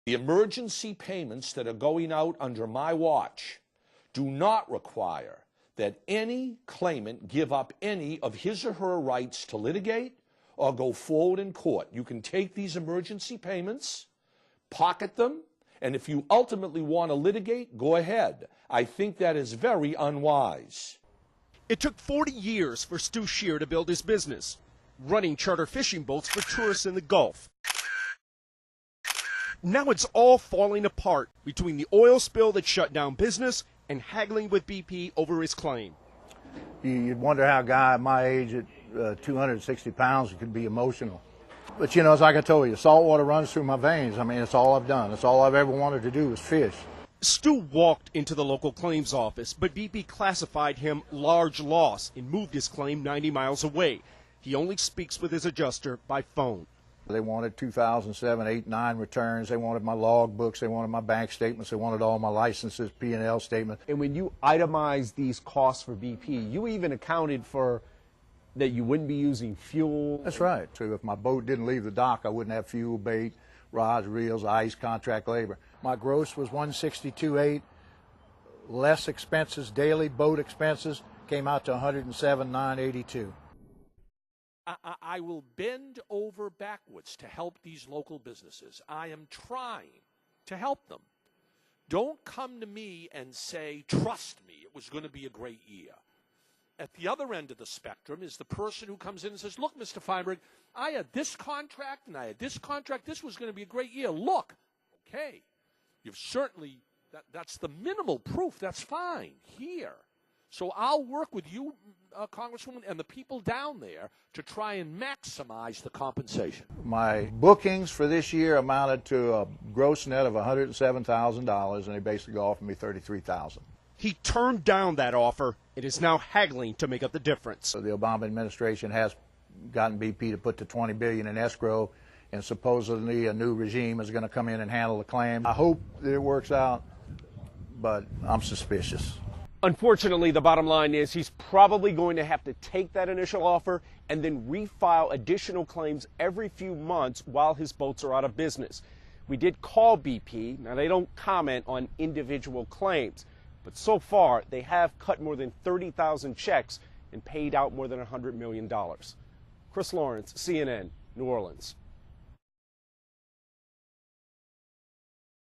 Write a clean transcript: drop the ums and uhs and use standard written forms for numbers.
The emergency payments that are going out under my watch do not require that any claimant give up any of his or her rights to litigate or go forward in court. You can take these emergency payments, pocket them, and if you ultimately want to litigate, go ahead. I think that is very unwise. It took 40 years for Stu Scheer to build his business, running charter fishing boats for tourists in the Gulf. Now it's all falling apart between the oil spill that shut down business and haggling with BP over his claim. You'd wonder how a guy my age at 260 pounds could be emotional. But you know, it's like I told you, salt water runs through my veins. I mean, it's all I've done. It's all I've ever wanted to do was fish. Stu walked into the local claims office, but BP classified him large loss and moved his claim 90 miles away. He only speaks with his adjuster by phone. They wanted 2007, 8, 9 returns. They wanted my log books. They wanted my bank statements. They wanted all my licenses, P&L statements. And when you itemize these costs for BP, you even accounted for that you wouldn't be using fuel. That's right. So if my boat didn't leave the dock, I wouldn't have fuel, bait, rods, reels, ice, contract labor. My gross was 162.8. Less expenses, daily boat expenses, came out to 107,982. I will bend over backwards to help these local businesses. I am trying to help them. Don't come to me and say, trust me, it was going to be a great year. At the other end of the spectrum is the person who comes in and says, look, Mr. Feinberg, I had this contract and I had this contract. This was going to be a great year. Look, okay, you've certainly, that's the minimal proof. That's fine here. So I'll work with you, Congresswoman, and the people down there to try and maximize the compensation. My bookings for this year amounted to a gross net of $107,000, and they basically offered me $33,000. He turned down that offer and is now haggling to make up the difference. So the Obama administration has gotten BP to put the $20 billion in escrow, and supposedly a new regime is going to come in and handle the claim. I hope that it works out, but I'm suspicious. Unfortunately, the bottom line is he's probably going to have to take that initial offer and then refile additional claims every few months while his boats are out of business. We did call BP. Now, they don't comment on individual claims, but so far they have cut more than 30,000 checks and paid out more than $100 million. Chris Lawrence, CNN, New Orleans.